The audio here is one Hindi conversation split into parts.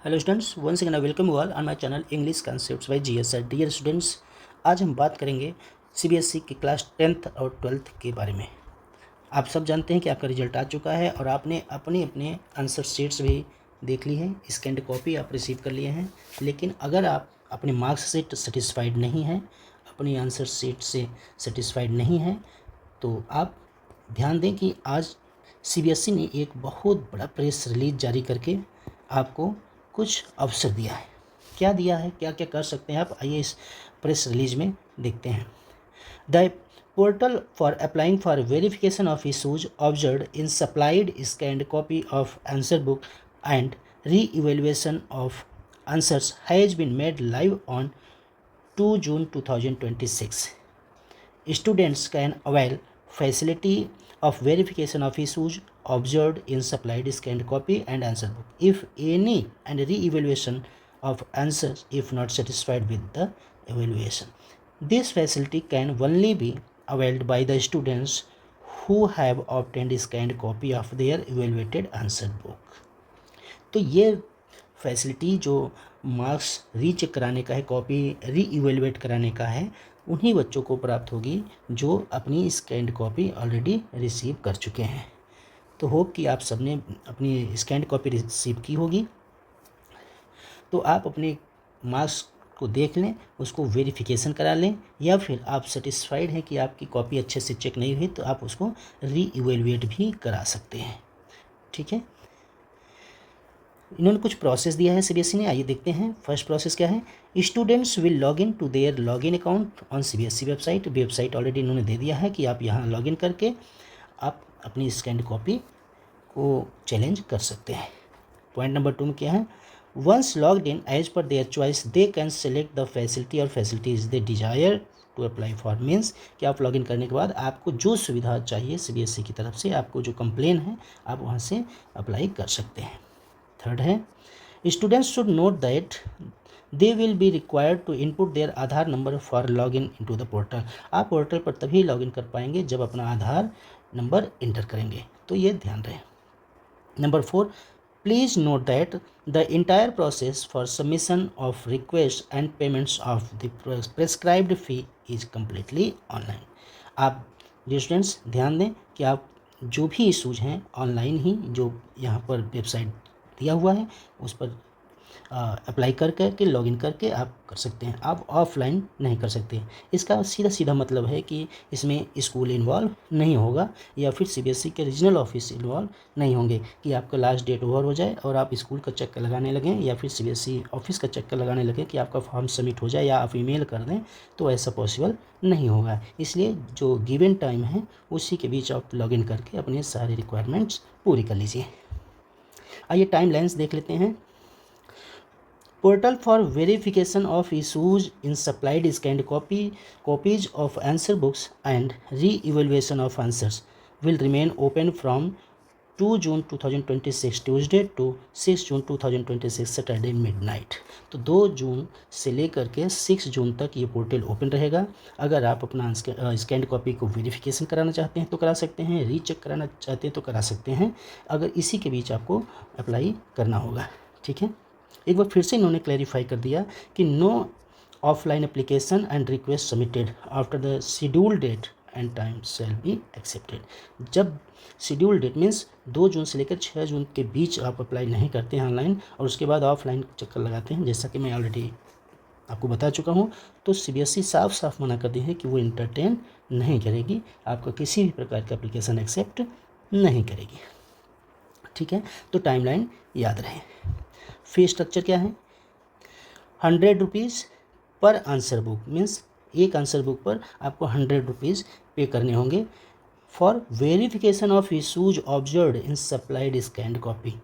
Hello students, once again I welcome you all on my channel English concepts by GSR. Dear students, आज हम बात करेंगे सीबीएसई की क्लास 10th और 12th के बारे में। आप सब जानते हैं कि आपका रिजल्ट आ चुका है और आपने अपने अपने आंसर शीट्स भी देख ली हैं, स्कैन्ड कॉपी आप रिसीव कर लिए हैं। लेकिन अगर आप अपने मार्क्स से सेटिस्फाइड नहीं हैं, अपनी आंसर शीट से सेटिस्फाइड नहीं हैं, तो आप ध्यान दें कि आज सीबीएसई ने एक बहुत बड़ा प्रेस रिलीज जारी करके आपको कुछ अवसर दिया है। क्या दिया है, क्या क्या कर सकते हैं आप, आइए इस प्रेस रिलीज में देखते हैं। The portal for applying for verification of issues observed in supplied scanned copy of answer book and re-evaluation of answers has been made live on 2 June 2026. Students can avail facility of verification of issues observed in supplied scanned copy and answer book if any and re-evaluation of answers if not satisfied with the evaluation. This facility can only be availed by the students who have obtained scanned copy of their evaluated answer book. तो ये फैसिलिटी जो मार्क्स रीचेक कराने का है, कॉपी री इवेलुएट कराने का है, उन्हीं बच्चों को प्राप्त होगी जो अपनी स्कैन्ड कॉपी ऑलरेडी रिसीव कर चुके हैं। तो होप कि आप सबने अपनी स्कैन्ड कॉपी रिसीव की होगी। तो आप अपने मार्क्स को देख लें, उसको वेरिफिकेशन करा लें, या फिर आप सेटिस्फाइड हैं कि आपकी कॉपी अच्छे से चेक नहीं हुई तो आप उसको री इवेलुएट भी करा सकते हैं। ठीक है, इन्होंने कुछ प्रोसेस दिया है सीबीएसई ने, आइए देखते हैं। फर्स्ट प्रोसेस क्या है। Students will log in to their log in account on CBSE website already इन्होंने दे दिया है कि आप यहाँ लॉग इन करके आप अपनी स्कैन्ड कॉपी को चैलेंज कर सकते हैं। पॉइंट नंबर 2 में क्या है। Once logged in as per their choice they can select the facility और facilities they desire to apply for. Means कि आप लॉगिन करने के बाद आपको जो सुविधा चाहिए सीबीएसई की तरफ से, आपको जो कंप्लेन है, आप वहाँ से अप्लाई कर सकते हैं। थर्ड है, students should note that they will be required to input their Aadhaar number for log in into the portal. आप पोर्टल पर तभी लॉगिन कर पाएंगे जब अपना आधार नंबर इंटर करेंगे, तो ये ध्यान रहे। Number 4, please note that the entire process for submission of requests and payments of the prescribed fee is completely online. आप डियर स्टूडेंट्स ध्यान दें कि आप जो भी इशूज़ हैं ऑनलाइन ही, जो यहाँ पर वेबसाइट दिया हुआ है उस पर अप्लाई कर करके लॉगिन करके आप कर सकते हैं। आप ऑफलाइन नहीं कर सकते। इसका सीधा मतलब है कि इसमें स्कूल इन्वॉल्व नहीं होगा या फिर सीबीएसई के रीजनल ऑफिस इन्वॉल्व नहीं होंगे कि आपका लास्ट डेट ओवर हो जाए और आप स्कूल का चक्कर लगाने लगें या फिर सीबीएसई ऑफिस का चक्कर लगाने लगें कि आपका फॉर्म सबमिट हो जाए या आप ईमेल कर दें, तो ऐसा पॉसिबल नहीं होगा। इसलिए जो गिवन टाइम है उसी के बीच आप लॉगिन करके अपने सारे रिक्वायरमेंट्स पूरी कर लीजिए। आइए टाइम लाइन्स देख लेते हैं। Portal for verification of issues in supplied scanned copies of answer books and re-evaluation of answers will remain open from 2 June 2026 Tuesday to 6 June 2026 Saturday midnight। तो 2 जून से लेकर के 6 जून तक ये पोर्टल ओपन रहेगा। अगर आप अपना स्कैन्ड कॉपी को वेरिफिकेशन कराना चाहते हैं तो करा सकते हैं, रीचेक कराना चाहते हैं तो करा सकते हैं। अगर इसी के बीच आपको अप्लाई करना होगा। ठीक है, एक बार फिर से इन्होंने क्लैरिफाई कर दिया कि no offline application and request submitted after the schedule date and time shall be accepted. जब शेड्यूल डेट मीन्स 2 जून से लेकर 6 जून के बीच आप अप्लाई नहीं करते हैं ऑनलाइन और उसके बाद ऑफलाइन चक्कर लगाते हैं, जैसा कि मैं ऑलरेडी आपको बता चुका हूँ, तो सीबीएसई साफ मना कर दी है कि वो इंटरटेन नहीं करेगी, आपका किसी भी प्रकार का एप्लीकेशन एक्सेप्ट नहीं करेगी। ठीक है, तो टाइमलाइन याद रहे। फी स्ट्रक्चर क्या है। 100 रुपीज़ पर आंसर बुक, मीन्स एक आंसर बुक पर आपको 100 रुपीज़ पे करने होंगे। For verification of issues observed in supplied scanned copy,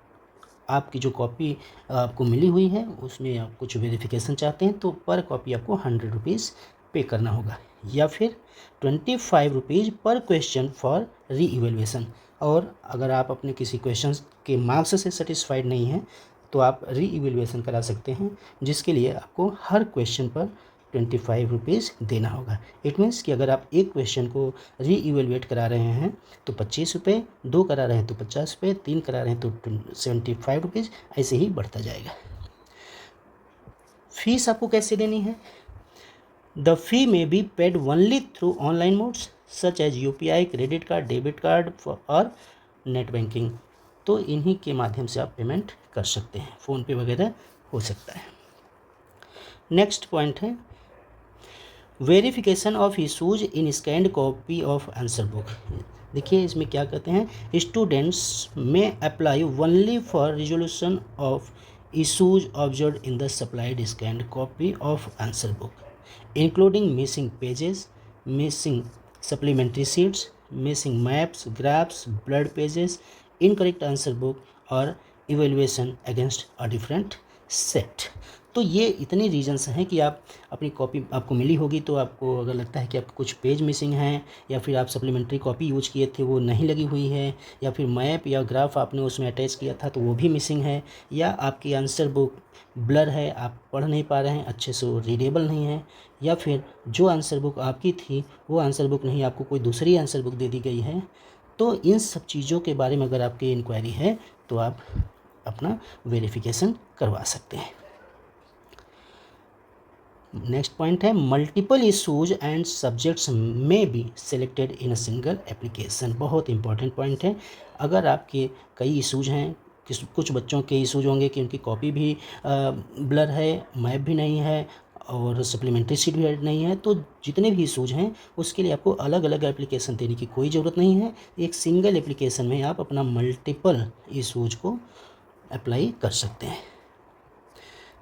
आपकी जो कॉपी आपको मिली हुई है उसमें आप कुछ वेरिफिकेशन चाहते हैं तो पर कॉपी आपको 100 रुपीज़ पे करना होगा। या फिर 25 रुपीज़ पर क्वेश्चन फॉर री इवेल्युएशन, और अगर आप अपने किसी क्वेश्चन के मार्क्स से सेटिस्फाइड नहीं हैं तो आप री इवेल्युएशन करा सकते हैं, जिसके लिए आपको हर क्वेश्चन पर 25 रुपीज़ देना होगा। इट मीन्स कि अगर आप एक क्वेश्चन को री इवेल्युएट करा रहे हैं तो 25 रुपये, 2 करा रहे हैं तो 50 रुपये, 3 करा रहे हैं तो 75 रुपीज़, ऐसे ही बढ़ता जाएगा। फीस आपको कैसे देनी है? The fee may be paid only through online modes such as UPI, credit card, debit card और नेट बैंकिंग। तो इन्हीं के माध्यम से आप पेमेंट कर सकते हैं, फ़ोनपे वगैरह हो सकता है। नेक्स्ट पॉइंट है verification of issues in scanned copy of answer book. देखिए इसमें क्या कहते हैं, students may apply only for resolution of issues observe in the supplied scanned copy of answer book including missing pages, missing supplementary sheets, missing maps, graphs, blurred pages, incorrect answer book और evaluation against a different set. तो ये इतने रीजंस हैं कि आप अपनी कॉपी आपको मिली होगी, तो आपको अगर लगता है कि आपके कुछ पेज मिसिंग हैं या फिर आप सप्लीमेंट्री कॉपी यूज किए थे वो नहीं लगी हुई है, या फिर मैप या ग्राफ आपने उसमें अटैच किया था तो वो भी मिसिंग है, या आपकी आंसर बुक ब्लर है, आप पढ़ नहीं पा रहे हैं अच्छे से, वो रीडेबल नहीं है, या फिर जो आंसर बुक आपकी थी वो आंसर बुक नहीं, आपको कोई दूसरी आंसर बुक दे दी गई है। तो इन सब चीज़ों के बारे में अगर आपकी इंक्वायरी है तो आप अपना वेरिफिकेशन करवा सकते हैं। नेक्स्ट पॉइंट है मल्टीपल इशूज एंड सब्जेक्ट्स में be selected in a single application. बहुत इंपॉर्टेंट पॉइंट है। अगर आपके कई इशूज हैं, कुछ बच्चों के इशूज होंगे कि उनकी कॉपी भी ब्लर है, मैप भी नहीं है और सप्लीमेंट्री शीट भी ऐड नहीं है, तो जितने भी इशूज हैं उसके लिए आपको अलग अलग एप्लीकेशन देने की कोई ज़रूरत नहीं है। एक सिंगल एप्लीकेशन में आप अपना मल्टीपल इशूज को अप्लाई कर सकते हैं।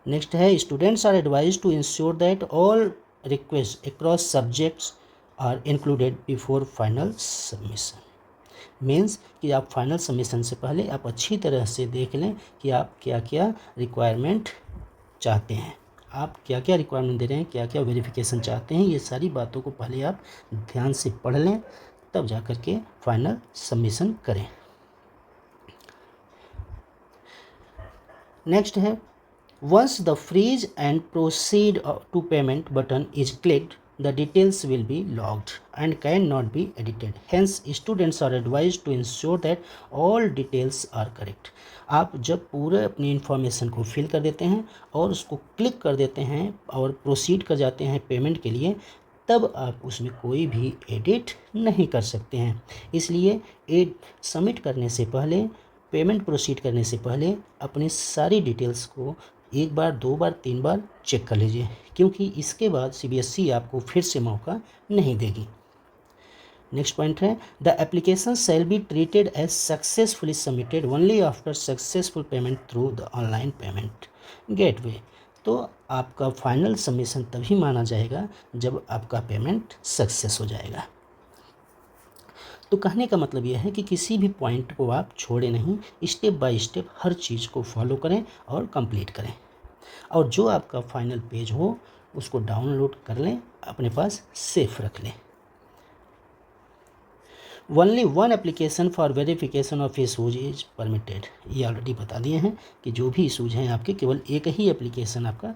नेक्स्ट है students are advise to ensure that all request across subjects are included before final submission. Means कि आप फाइनल सबमिशन से पहले आप अच्छी तरह से देख लें कि आप क्या क्या रिक्वायरमेंट चाहते हैं, आप क्या क्या रिक्वायरमेंट दे रहे हैं, क्या क्या वेरिफिकेशन चाहते हैं। ये सारी बातों को पहले आप ध्यान से पढ़ लें, तब जा कर के फाइनल सबमिशन करें। नेक्स्ट है once the freeze and proceed to payment button is clicked, the details will be logged and cannot be edited. Hence, students are advised to ensure that all details are correct. आप जब पूरे अपनी इन्फॉर्मेशन को फिल कर देते हैं और उसको क्लिक कर देते हैं और प्रोसीड कर जाते हैं पेमेंट के लिए, तब आप उसमें कोई भी एडिट नहीं कर सकते हैं। इसलिए सबमिट करने से पहले, पेमेंट प्रोसीड करने से पहले अपनी सारी डिटेल्स को एक बार, दो बार, तीन बार चेक कर लीजिए, क्योंकि इसके बाद सीबीएसई आपको फिर से मौका नहीं देगी। नेक्स्ट पॉइंट है the application shall be treated as successfully submitted only after successful payment through the online payment gateway. तो आपका फाइनल सबमिशन तभी माना जाएगा जब आपका पेमेंट सक्सेस हो जाएगा। तो कहने का मतलब यह है कि किसी भी पॉइंट को आप छोड़े नहीं, स्टेप बाय स्टेप हर चीज़ को फॉलो करें और कंप्लीट करें, और जो आपका फाइनल पेज हो उसको डाउनलोड कर लें, अपने पास सेफ रख लें। Only one application for verification of issues is permitted. ये ऑलरेडी बता दिए हैं कि जो भी इशूज हैं आपके, केवल एक ही एप्लीकेशन आपका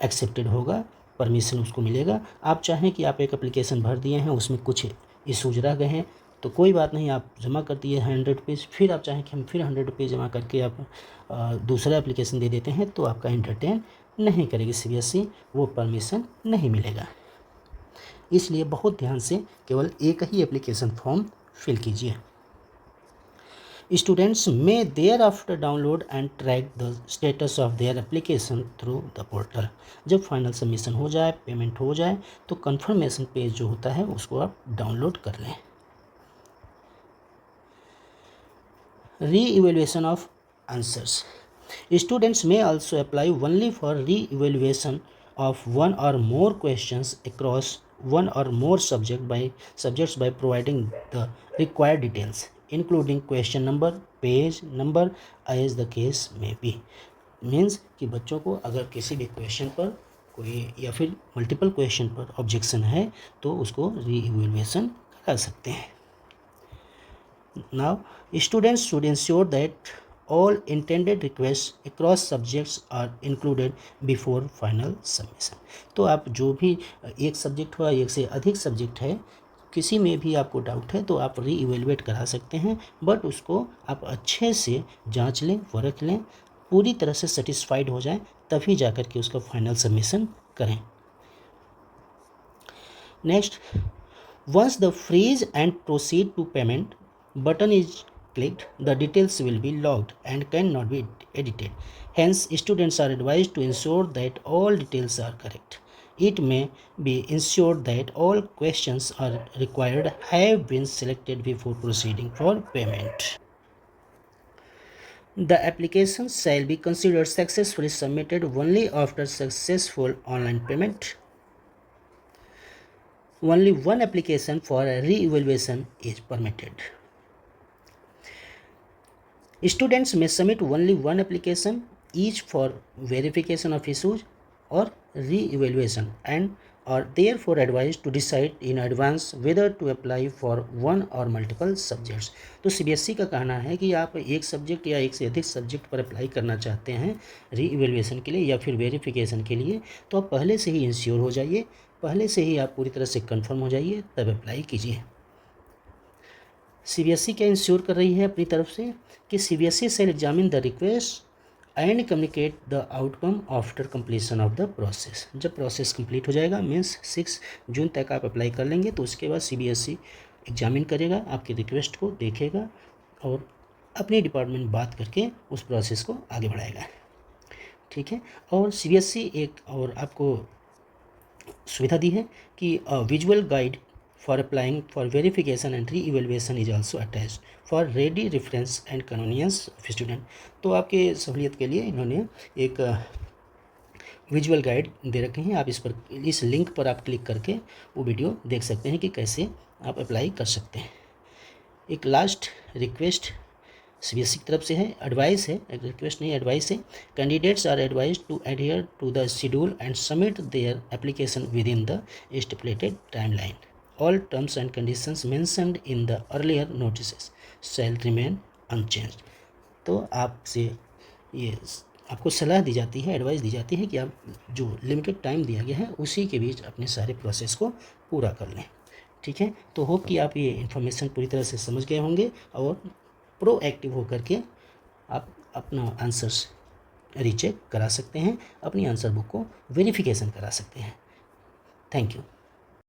एक्सेप्टेड होगा, परमिशन उसको मिलेगा। आप चाहें कि आप एक एप्लीकेशन भर दिए हैं, उसमें कुछ इशूज रह गए हैं, तो कोई बात नहीं, आप जमा कर दिए 100 रुपीज़, फिर आप चाहें कि हम फिर 100 रुपीज़ जमा करके आप दूसरा एप्लीकेशन दे देते हैं, तो आपका एंटरटेन नहीं करेगी सीबीएसई, वो परमिशन नहीं मिलेगा। इसलिए बहुत ध्यान से केवल एक ही एप्लीकेशन फॉर्म फिल कीजिए। Students may thereafter download and track the status of their application through the portal. जब फाइनल सबमिशन हो जाए, पेमेंट हो जाए, तो कंफर्मेशन पेज जो होता है उसको आप डाउनलोड कर लें। Re-evaluation of answers. Students may also apply only for re-evaluation of one और more questions across one or more subjects by providing the required details including question number, page number as the case may be। Means कि बच्चों को अगर किसी भी क्वेश्चन पर कोई या फिर मल्टीपल क्वेश्चन पर ऑब्जेक्शन है तो उसको री-इवैल्यूएशन करा सकते हैं। Now students should ensure that all intended requests across subjects are included before final submission। तो आप जो भी एक सब्जेक्ट हुआ, एक से अधिक सब्जेक्ट है, किसी में भी आपको डाउट है तो आप री-इवैल्यूएट करा सकते हैं, बट उसको आप अच्छे से जांच लें, परख लें, पूरी तरह से सेटिस्फाइड हो जाएं, तभी जाकर के उसका फाइनल सबमिशन करें। Next, once the freeze and proceed to payment button is clicked, the details will be logged and cannot be edited. Hence, students are advised to ensure that all details are correct. It may be ensured that all questions are required have been selected before proceeding for payment. The application shall be considered successfully submitted only after successful online payment. Only one application for a re-evaluation is permitted. Students may submit only one application each for verification of issues or re-evaluation and are therefore advised to decide in advance whether to apply for one or multiple subjects. तो सीबीएसई का कहना है कि आप एक सब्जेक्ट या एक से अधिक सब्जेक्ट पर अप्लाई करना चाहते हैं री-इवेल्युएशन के लिए या फिर वेरिफिकेशन के लिए, तो आप पहले से ही इंश्योर हो जाइए, पहले से ही आप पूरी तरह से कंफर्म हो जाइए, तब अप्लाई कीजिए। सीबीएसई क्या इंश्योर कर रही है अपनी तरफ से कि CBSE shall examine the request and communicate the outcome after completion of the process. जब प्रोसेस कंप्लीट हो जाएगा, मीन्स 6 जून तक आप अप्लाई कर लेंगे, तो उसके बाद सीबीएसई एग्जामिन करेगा, आपकी रिक्वेस्ट को देखेगा और अपनी डिपार्टमेंट बात करके उस प्रोसेस को आगे बढ़ाएगा। ठीक है। और सीबीएसई एक और आपको सुविधा दी है कि visual guide for applying for verification and re evaluation is also attached for ready reference and convenience of student. तो आपके सहूलियत के लिए इन्होंने एक विजुअल गाइड दे रखे हैं, आप इस लिंक पर आप क्लिक करके वो वीडियो देख सकते हैं कि कैसे आप अप्लाई कर सकते हैं। एक लास्ट रिक्वेस्ट सीबीएसई की तरफ से है, एडवाइस है, रिक्वेस्ट नहीं एडवाइस है। Candidates are advised to adhere to the schedule and submit their application within the stipulated timeline. All terms and conditions mentioned in the earlier notices shall remain unchanged. तो आपसे ये आपको सलाह दी जाती है, एडवाइस दी जाती है कि आप जो लिमिटेड टाइम दिया गया है उसी के बीच अपने सारे प्रोसेस को पूरा कर लें। ठीक है। तो होप कि आप ये इन्फॉर्मेशन पूरी तरह से समझ गए होंगे और प्रोएक्टिव होकर के आप अपना आंसर्स रीचेक करा सकते हैं, अपनी आंसर बुक को वेरिफिकेशन करा सकते हैं। Thank you.